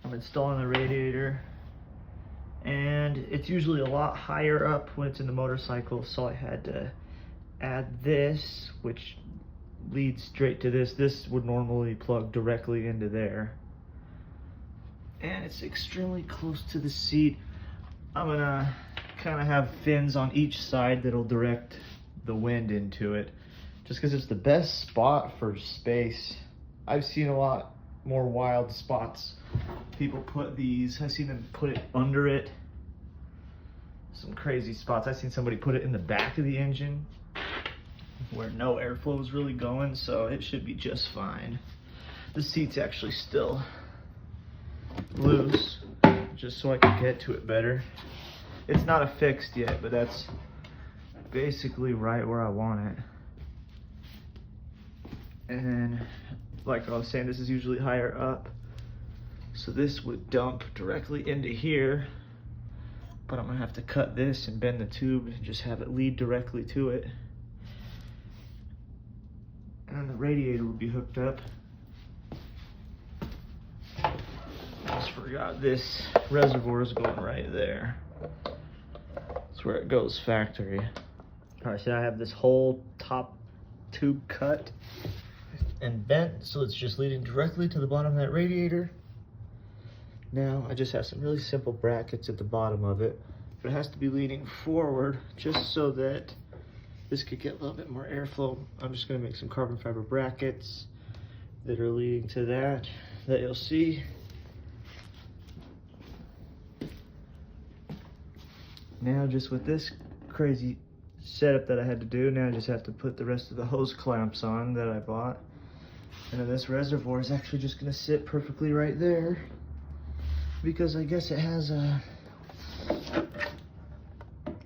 I'm installing the radiator, and it's usually a lot higher up when it's in the motorcycle, so I had to add this, which leads straight to this. This would normally plug directly into there, and it's extremely close to the seat. I'm gonna kind of have fins on each side that'll direct the wind into it, just because it's the best spot for space. I've seen a lot more wild spots. People put these, I've seen them put it under it. Some crazy spots. I've seen somebody put it in the back of the engine where no airflow is really going, so it should be just fine. The seat's actually still loose, just so I can get to it better. It's not affixed yet, but that's basically right where I want it. And then, like I was saying, this is usually higher up, so this would dump directly into here, but I'm gonna have to cut this and bend the tube and just have it lead directly to it. And then the radiator would be hooked up. I just forgot this reservoir is going right there. That's where it goes factory. All right, so I have this whole top tube cut and bent, so it's just leading directly to the bottom of that radiator. Now I just have some really simple brackets at the bottom of it, but it has to be leaning forward just so that this could get a little bit more airflow. I'm just gonna make some carbon fiber brackets that are leading to that you'll see. Now, just with this crazy setup that I had to do, now I just have to put the rest of the hose clamps on that I bought. And then this reservoir is actually just gonna sit perfectly right there, because I guess it has a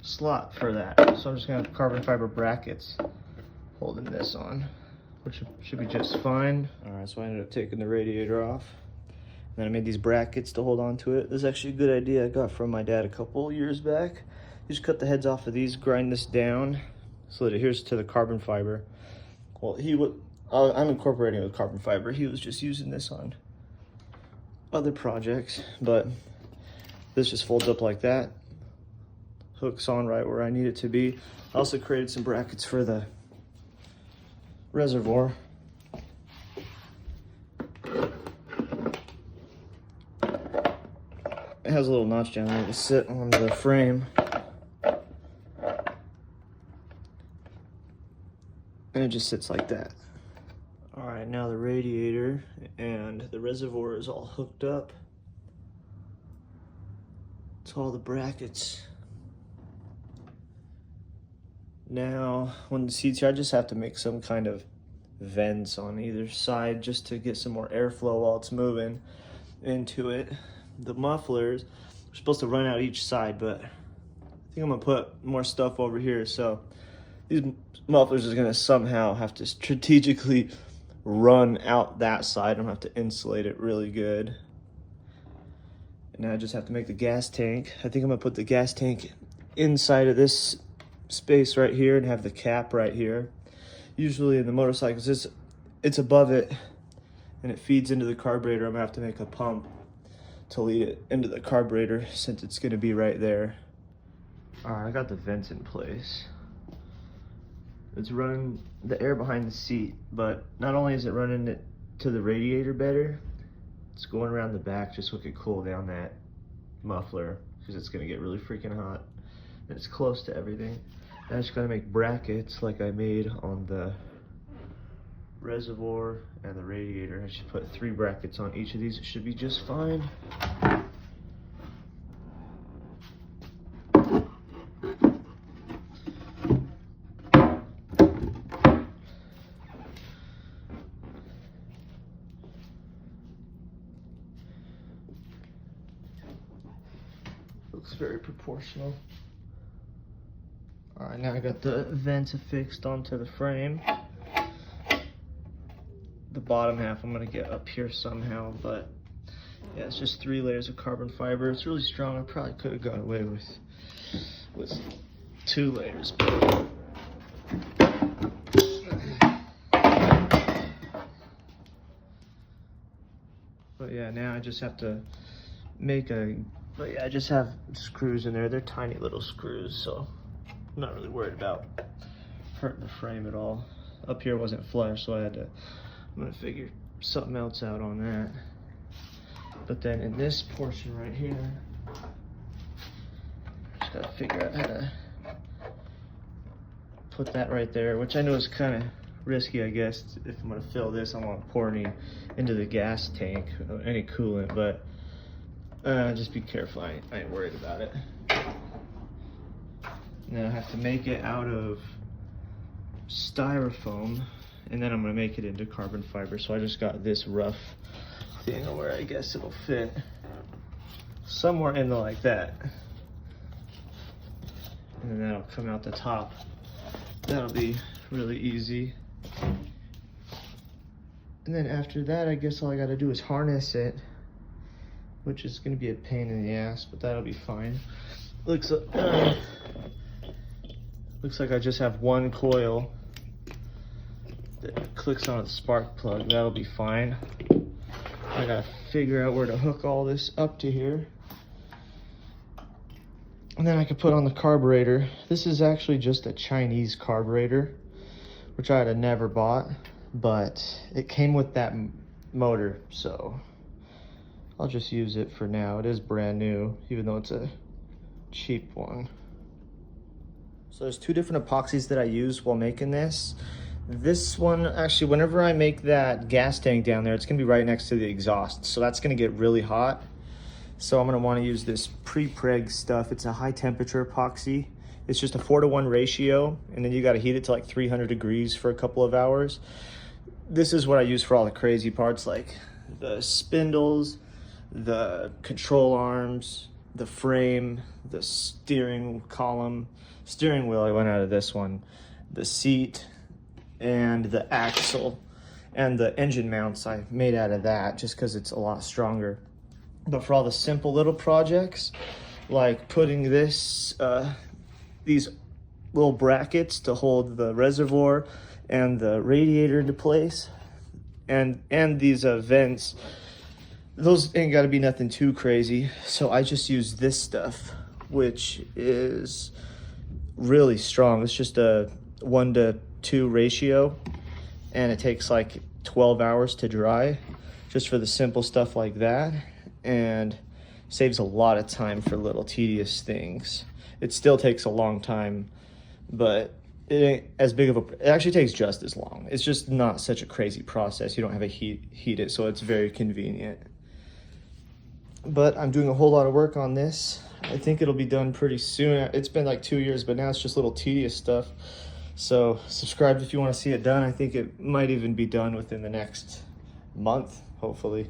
slot for that. So I'm just gonna have carbon fiber brackets holding this on, which should be just fine. All right, so I ended up taking the radiator off. Then I made these brackets to hold on to it. This is actually a good idea I got from my dad a couple years back. You just cut the heads off of these, grind this down so that it adheres to the carbon fiber. Well, I'm incorporating it with carbon fiber. He was just using this on other projects, but this just folds up like that. Hooks on right where I need it to be. I also created some brackets for the reservoir. It has a little notch down there to sit on the frame. And it just sits like that. All right, now the radiator and the reservoir is all hooked up to all the brackets. Now, when the seat's here, I just have to make some kind of vents on either side just to get some more airflow while it's moving into it. The mufflers are supposed to run out each side, but I think I'm gonna put more stuff over here. So these mufflers are gonna somehow have to strategically run out that side. I'm gonna have to insulate it really good. And now I just have to make the gas tank. I think I'm gonna put the gas tank inside of this space right here and have the cap right here. Usually in the motorcycles, it's above it and it feeds into the carburetor. I'm gonna have to make a pump to lead it into the carburetor since it's gonna be right there. All right, I got the vents in place. It's running the air behind the seat, but not only is it running it to the radiator better, it's going around the back just so it could cool down that muffler, because it's gonna get really freaking hot. And it's close to everything. And I just gotta make brackets like I made on the reservoir and the radiator. I should put 3 brackets on each of these. It should be just fine. Looks very proportional. All right, now I got the vents affixed onto the frame. The bottom half I'm gonna get up here somehow, but yeah, it's just 3 layers of carbon fiber. It's really strong. I probably could have got away with 2 layers, but yeah, now I just have to make but yeah, I just have screws in there. They're tiny little screws, so I'm not really worried about hurting the frame at all. Up here wasn't flush, so I'm gonna figure something else out on that. But then in this portion right here, just gotta figure out how to put that right there, which I know is kind of risky, I guess. If I'm gonna fill this, I don't want to pour any into the gas tank, any coolant, but just be careful. I ain't worried about it. Now I have to make it out of styrofoam, and then I'm gonna make it into carbon fiber. So I just got this rough thing where I guess it'll fit somewhere in there like that, and then that'll come out the top. That'll be really easy. And then after that, I guess all I gotta do is harness it, which is gonna be a pain in the ass, but that'll be fine. Looks like I just have one coil that clicks on the spark plug. That'll be fine. I gotta figure out where to hook all this up to here. And then I can put on the carburetor. This is actually just a Chinese carburetor, which I had never bought, but it came with that motor, so I'll just use it for now. It is brand new, even though it's a cheap one. So there's two different epoxies that I use while making this. This one, actually, whenever I make that gas tank down there, it's gonna be right next to the exhaust, so that's gonna get really hot. So I'm gonna wanna use this pre-preg stuff. It's a high temperature epoxy. It's just a 4-to-1 ratio, and then you gotta heat it to like 300 degrees for a couple of hours. This is what I use for all the crazy parts, like the spindles, the control arms, the frame, the steering column, steering wheel, I went out of this one, the seat, and the axle, and the engine mounts I made out of that just because it's a lot stronger. But for all the simple little projects, like putting this, these little brackets to hold the reservoir and the radiator into place, and these vents, those ain't gotta be nothing too crazy. So I just use this stuff, which is really strong. It's just a 1-to-2 ratio, and it takes like 12 hours to dry, just for the simple stuff like that, and saves a lot of time for little tedious things. It still takes a long time, but it ain't as big of it actually takes just as long. It's just not such a crazy process. You don't have to heat it, so it's very convenient. But I'm doing a whole lot of work on this. I think it'll be done pretty soon. It's been like 2 years, but now it's just little tedious stuff. So subscribe if you want to see it done. I think it might even be done within the next month, hopefully.